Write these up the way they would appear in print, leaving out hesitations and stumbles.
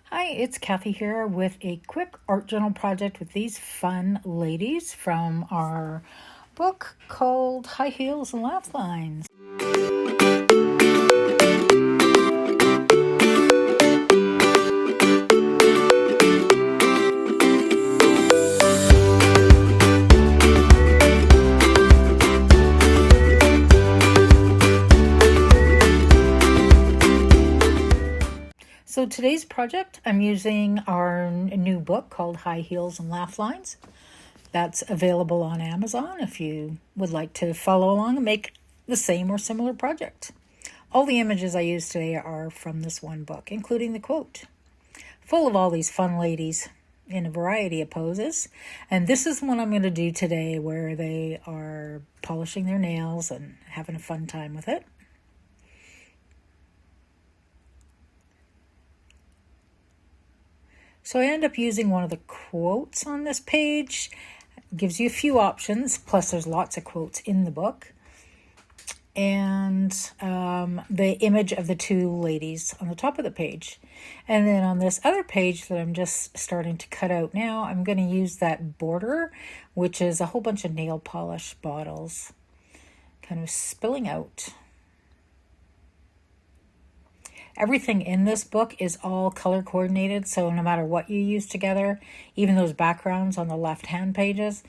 Hi, it's Kathy here with a quick art journal project with these fun ladies from our book called High Heels and Laugh Lines. So today's project, I'm using our new book called High Heels and Laugh Lines. That's available on Amazon if you would like to follow along and make the same or similar project. All the images I use today are from this one book, including the quote. Full of all these fun ladies in a variety of poses. And this is one I'm going to do today where they are polishing their nails and having a fun time with it. So I end up using one of the quotes on this page. It gives you a few options, plus there's lots of quotes in the book. And the image of the two ladies on the top of the page. And then on this other page that I'm just starting to cut out now, I'm going to use that border, which is a whole bunch of nail polish bottles kind of spilling out. Everything in this book is all color coordinated, so no matter what you use together, even those backgrounds on the left-hand pages,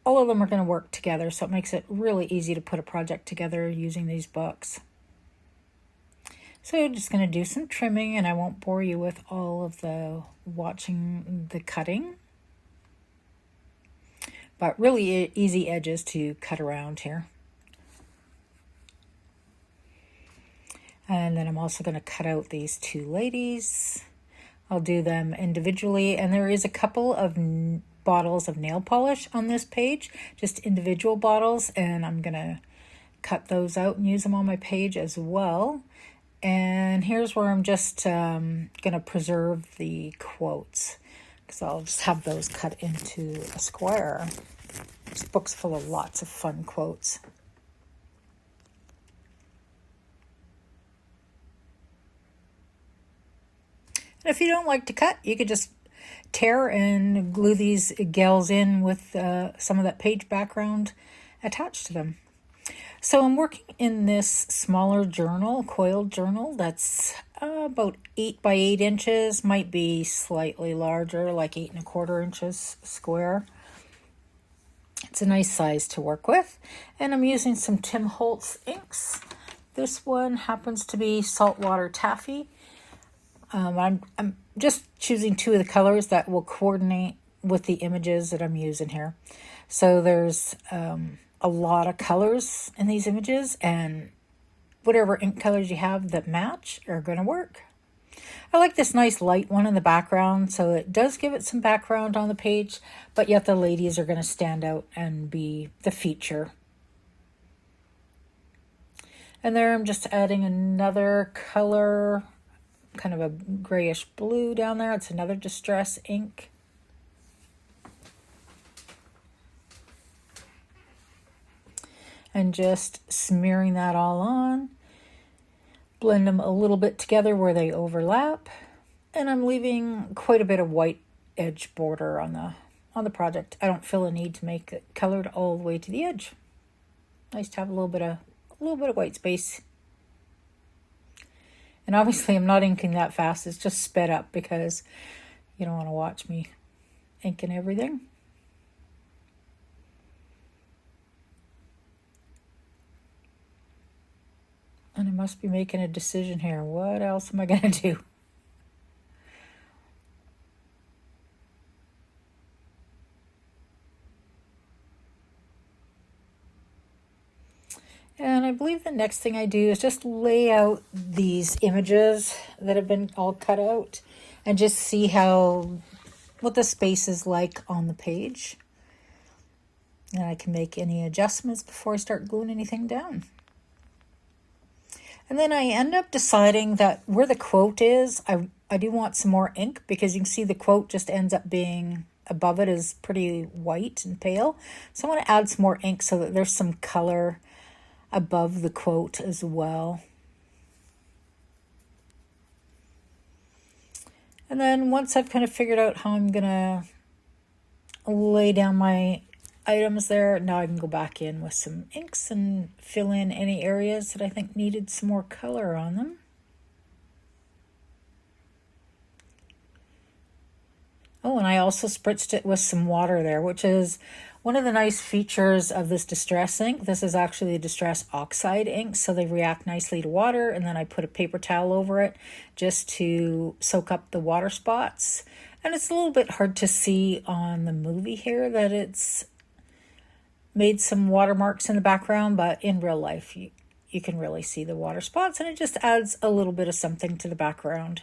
all of them are going to work together, so it makes it really easy to put a project together using these books. So I'm just going to do some trimming, and I won't bore you with all of the watching the cutting. But really easy edges to cut around here. And then I'm also going to cut out these two ladies. I'll do them individually, and there is a couple of bottles of nail polish on this page, just individual bottles, and I'm going to cut those out and use them on my page as well. And here's where I'm just going to preserve the quotes, because I'll just have those cut into a square. This book's full of lots of fun quotes. And if you don't like to cut, you could just tear and glue these gals in with some of that page background attached to them. So I'm working in this smaller journal, coiled journal, that's about 8 by 8 inches, might be slightly larger, like 8 1/4 inches square. It's a nice size to work with. And I'm using some Tim Holtz inks. This one happens to be Saltwater Taffy. I'm just choosing two of the colors that will coordinate with the images that I'm using here. So there's a lot of colors in these images, and whatever ink colors you have that match are going to work. I like this nice light one in the background, so it does give it some background on the page, but yet the ladies are going to stand out and be the feature. And there I'm just adding another color, kind of a grayish blue down there. It's another Distress ink. And just smearing that all on. Blend them a little bit together where they overlap. And I'm leaving quite a bit of white edge border on the project. I don't feel a need to make it colored all the way to the edge. Nice to have a little bit of white space. And obviously I'm not inking that fast. It's just sped up because you don't want to watch me inking everything. And I must be making a decision here. What else am I going to do? And I believe the next thing I do is just lay out these images that have been all cut out and just see what the space is like on the page. And I can make any adjustments before I start gluing anything down. And then I end up deciding that where the quote is, I do want some more ink, because you can see the quote just ends up being above it is pretty white and pale. So I want to add some more ink so that there's some color above the quote as well. And then once I've kind of figured out how I'm gonna lay down my items there, now I can go back in with some inks and fill in any areas that I think needed some more color on them. Oh, and I also spritzed it with some water there, which is one of the nice features of this Distress ink. This is actually a Distress Oxide ink, so they react nicely to water, and then I put a paper towel over it just to soak up the water spots. And it's a little bit hard to see on the movie here that it's made some watermarks in the background, but in real life you can really see the water spots, and it just adds a little bit of something to the background.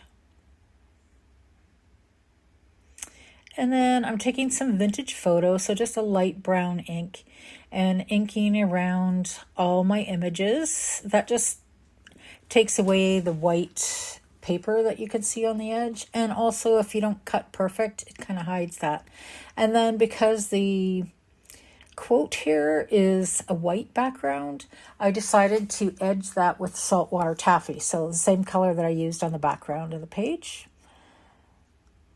And then I'm taking some vintage photo, so just a light brown ink, and inking around all my images. That just takes away the white paper that you can see on the edge. And also, if you don't cut perfect, it kind of hides that. And then because the quote here is a white background, I decided to edge that with saltwater taffy. So the same color that I used on the background of the page.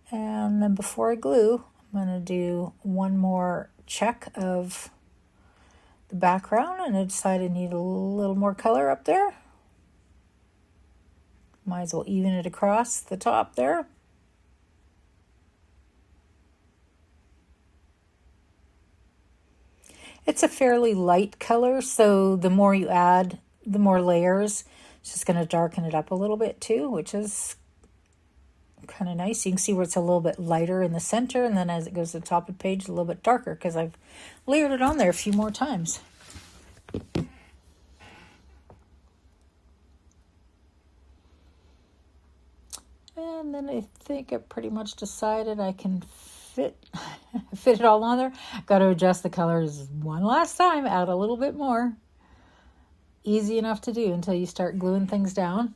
And then before I glue, I'm going to do one more check of the background, and I decided I need a little more color up there. Might as well even it across the top there. It's a fairly light color, so the more you add, the more layers. It's just going to darken it up a little bit too, which is kind of nice. You can see where it's a little bit lighter in the center, and then as it goes to the top of the page, a little bit darker because I've layered it on there a few more times. And then I think I pretty much decided I can fit it all on there. Got to adjust the colors one last time, add a little bit more. Easy enough to do until you start gluing things down.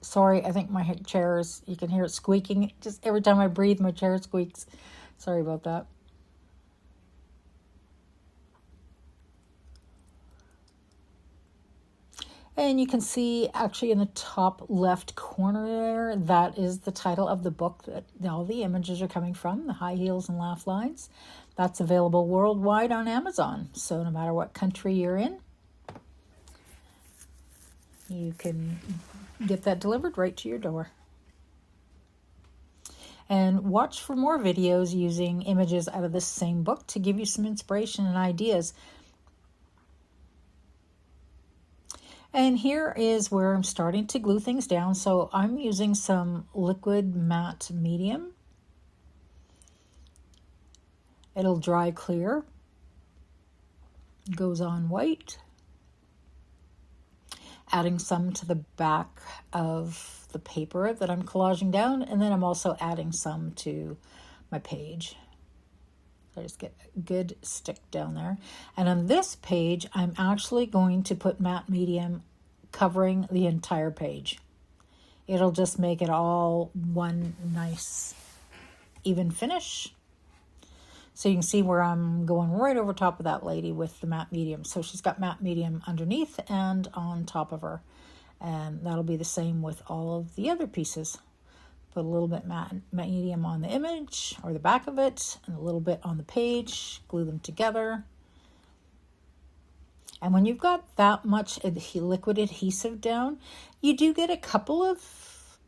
Sorry, I think my chair is, you can hear it squeaking. Just every time I breathe, my chair squeaks. Sorry about that. And you can see actually in the top left corner there, that is the title of the book that all the images are coming from, The High Heels and Laugh Lines. That's available worldwide on Amazon. So no matter what country you're in, you can get that delivered right to your door. And watch for more videos using images out of this same book to give you some inspiration and ideas. And here is where I'm starting to glue things down. So I'm using some liquid matte medium. It'll dry clear. Goes on white. Adding some to the back of the paper that I'm collaging down, and then I'm also adding some to my page. So I just get a good stick down there. And on this page, I'm actually going to put matte medium covering the entire page. It'll just make it all one nice even finish. So you can see where I'm going right over top of that lady with the matte medium. So she's got matte medium underneath and on top of her. And that'll be the same with all of the other pieces. Put a little bit matte medium on the image or the back of it, and a little bit on the page. Glue them together. And when you've got that much liquid adhesive down, you do get a couple of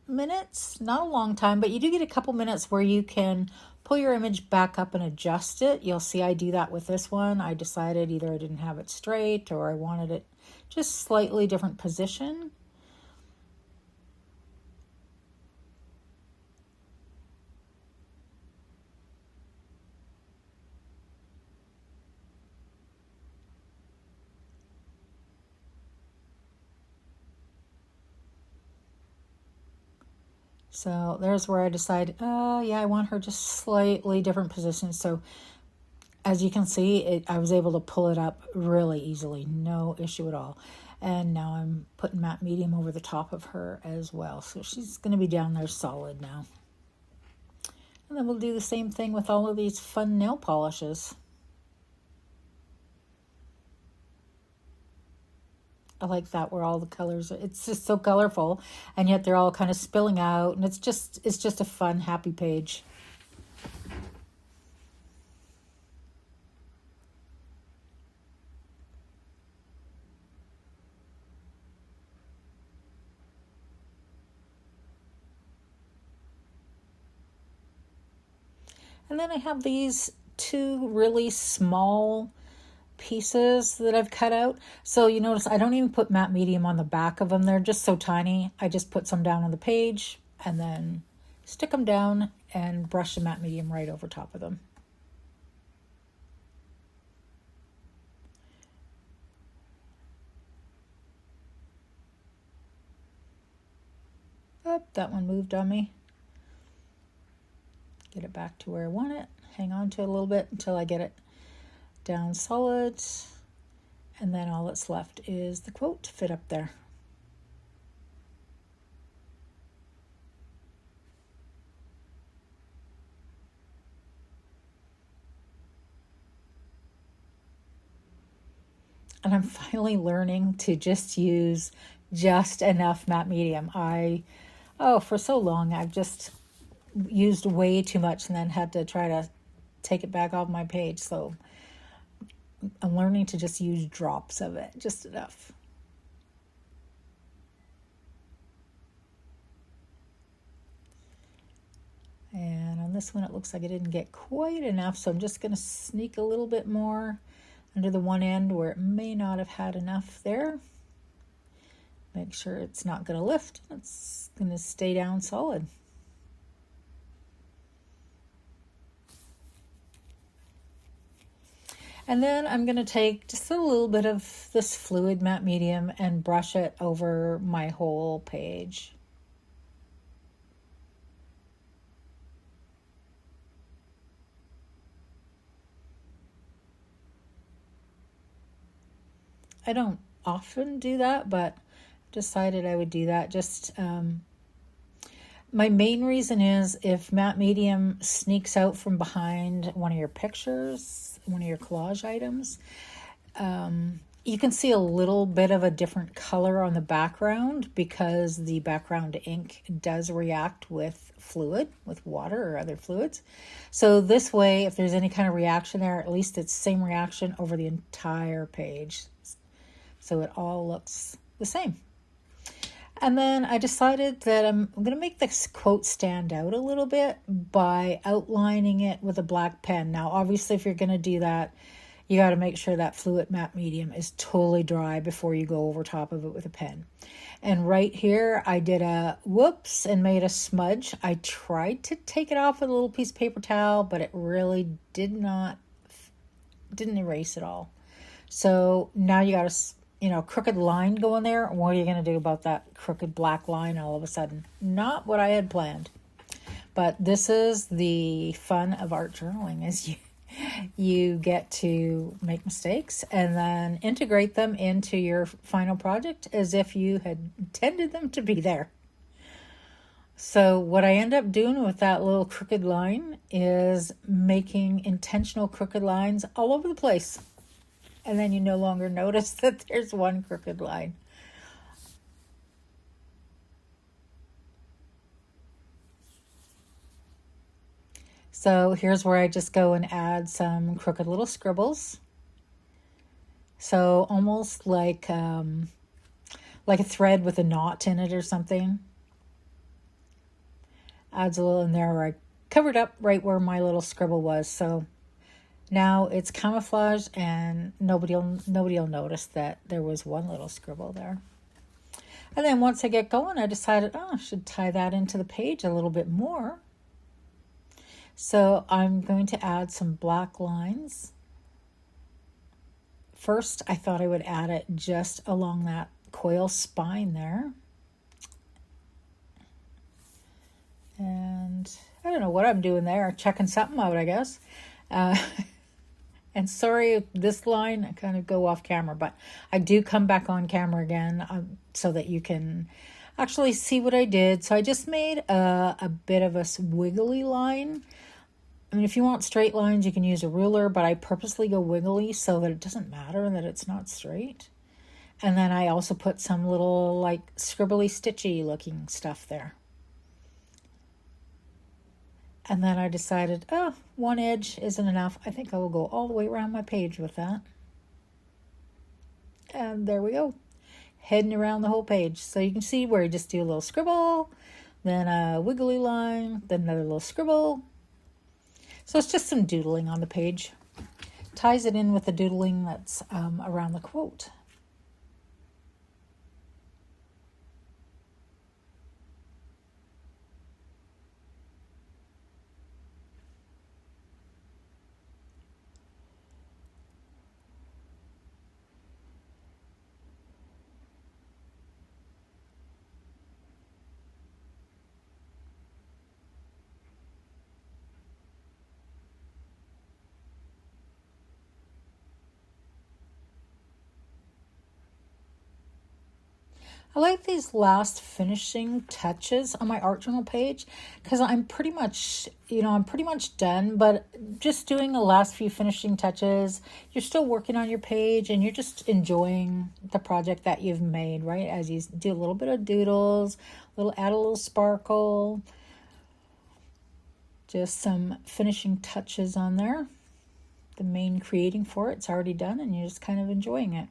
minutes, not a long time, but you do get a couple minutes where you can pull your image back up and adjust it. You'll see I do that with this one. I decided either I didn't have it straight or I wanted it just slightly different position. So there's where I decided, yeah, I want her just slightly different positions. So as you can see, I was able to pull it up really easily, no issue at all. And now I'm putting matte medium over the top of her as well. So she's going to be down there solid now. And then we'll do the same thing with all of these fun nail polishes. I like that where all the colors are, it's just so colorful, and yet they're all kind of spilling out, and it's just a fun, happy page. And then I have these two really small pieces that I've cut out. So you notice I don't even put matte medium on the back of them. They're just so tiny. I just put some down on the page and then stick them down and brush the matte medium right over top of them. Oh, that one moved on me. Get it back to where I want it. Hang on to it a little bit until I get it down solid. And then all that's left is the quote to fit up there. And I'm finally learning to just use just enough matte medium. For so long I've just used way too much and then had to try to take it back off my page. So I'm learning to just use drops of it, just enough. And on this one, it looks like I didn't get quite enough, so I'm just going to sneak a little bit more under the one end where it may not have had enough there. Make sure it's not going to lift. It's going to stay down solid. And then I'm going to take just a little bit of this fluid matte medium and brush it over my whole page. I don't often do that, but decided I would do that. Just my main reason is if matte medium sneaks out from behind one of your pictures, one of your collage items, you can see a little bit of a different color on the background because the background ink does react with fluid, with water or other fluids. So this way, if there's any kind of reaction there, at least it's the same reaction over the entire page. So it all looks the same. And then I decided that I'm going to make this quote stand out a little bit by outlining it with a black pen. Now, obviously, if you're going to do that, you got to make sure that fluid matte medium is totally dry before you go over top of it with a pen. And right here, I did a whoops and made a smudge. I tried to take it off with a little piece of paper towel, but it really didn't erase it all. So now you got to crooked line going there. What are you going to do about that crooked black line all of a sudden? Not what I had planned. But this is the fun of art journaling, is you get to make mistakes and then integrate them into your final project as if you had intended them to be there. So what I end up doing with that little crooked line is making intentional crooked lines all over the place. And then you no longer notice that there's one crooked line. So here's where I just go and add some crooked little scribbles. So almost like a thread with a knot in it or something. Adds a little in there where I covered up right where my little scribble was. So now it's camouflaged and nobody'll notice that there was one little scribble there. And then once I get going, I decided, I should tie that into the page a little bit more. So I'm going to add some black lines. First, I thought I would add it just along that coil spine there. And I don't know what I'm doing there, checking something out, I guess. And sorry if this line, I kind of go off camera, but I do come back on camera again so that you can actually see what I did. So I just made a bit of a wiggly line. I mean, if you want straight lines, you can use a ruler, but I purposely go wiggly so that it doesn't matter that it's not straight. And then I also put some little like scribbly stitchy looking stuff there. And then I decided, oh, one edge isn't enough. I think I will go all the way around my page with that. And there we go, heading around the whole page. So you can see where you just do a little scribble, then a wiggly line, then another little scribble. So it's just some doodling on the page. Ties it in with the doodling that's around the quote. I like these last finishing touches on my art journal page because I'm pretty much done, but just doing the last few finishing touches, you're still working on your page and you're just enjoying the project that you've made, right? As you do a little bit of doodles, add a little sparkle, just some finishing touches on there. The main creating for it's already done and you're just kind of enjoying it.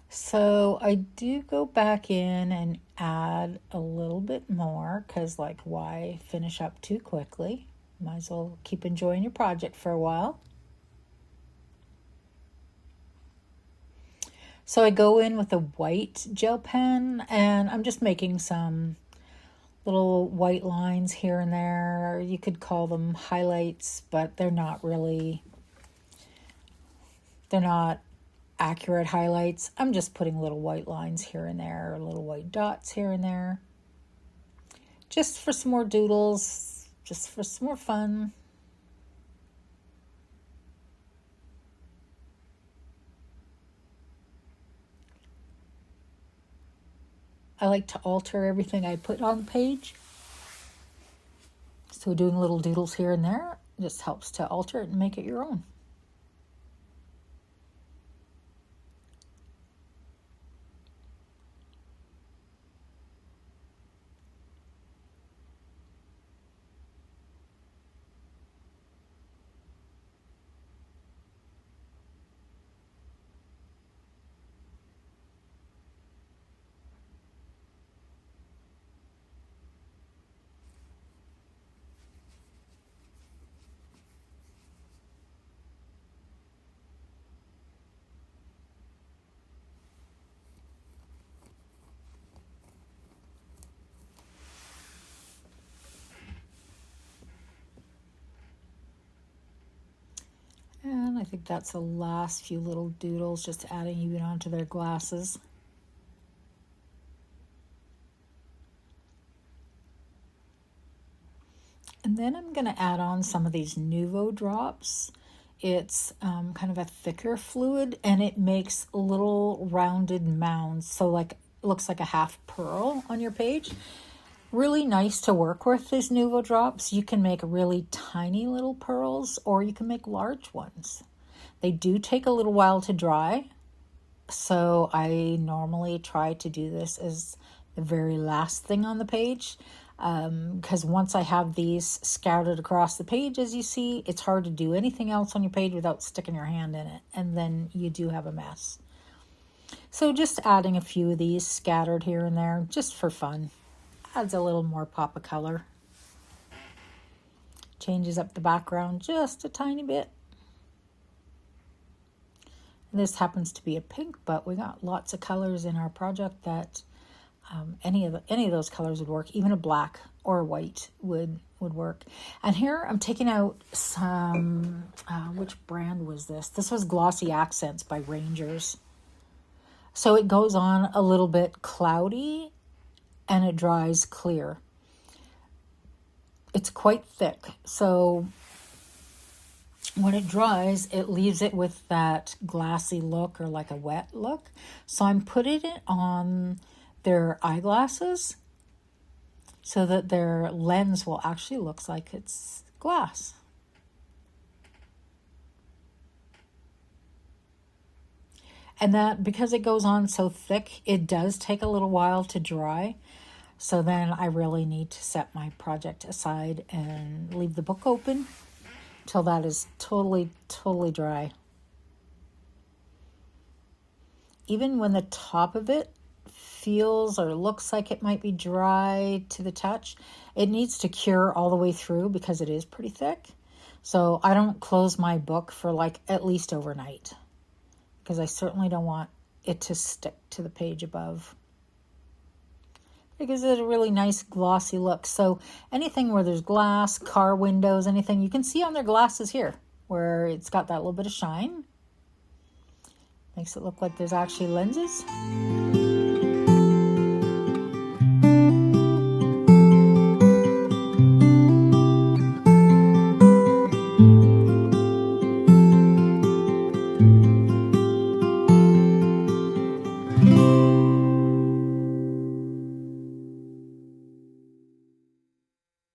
So I do go back in and add a little bit more because, like, why finish up too quickly? Might as well keep enjoying your project for a while. So I go in with a white gel pen and I'm just making some little white lines here and there. You could call them highlights, but they're not accurate highlights. I'm just putting little white lines here and there, or little white dots here and there, just for some more doodles, just for some more fun. I like to alter everything I put on the page, so doing little doodles here and there just helps to alter it and make it your own. And I think that's the last few little doodles, just adding even onto their glasses. And then I'm going to add on some of these Nuvo drops. It's kind of a thicker fluid and it makes little rounded mounds. So like it looks like a half pearl on your page. Really nice to work with these Nuvo drops. You can make really tiny little pearls or you can make large ones. They do take a little while to dry. So I normally try to do this as the very last thing on the page. Because once I have these scattered across the page, as you see, it's hard to do anything else on your page without sticking your hand in it. And then you do have a mess. So just adding a few of these scattered here and there, just for fun. Adds a little more pop of color. Changes up the background just a tiny bit. And this happens to be a pink, but we got lots of colors in our project that any of those colors would work. Even a black or a white would work. And here I'm taking out some, which brand was this? This was Glossy Accents by Rangers. So it goes on a little bit cloudy and it dries clear. It's quite thick. So when it dries, it leaves it with that glassy look or like a wet look. So I'm putting it on their eyeglasses so that their lens will actually look like it's glass. And that, because it goes on so thick, it does take a little while to dry. So then I really need to set my project aside and leave the book open till that is totally, totally dry. Even when the top of it feels or looks like it might be dry to the touch, it needs to cure all the way through because it is pretty thick. So I don't close my book for like at least overnight, because I certainly don't want it to stick to the page above. It gives it a really nice glossy look. So anything where there's glass, car windows, anything, you can see on their glasses here where it's got that little bit of shine. Makes it look like there's actually lenses.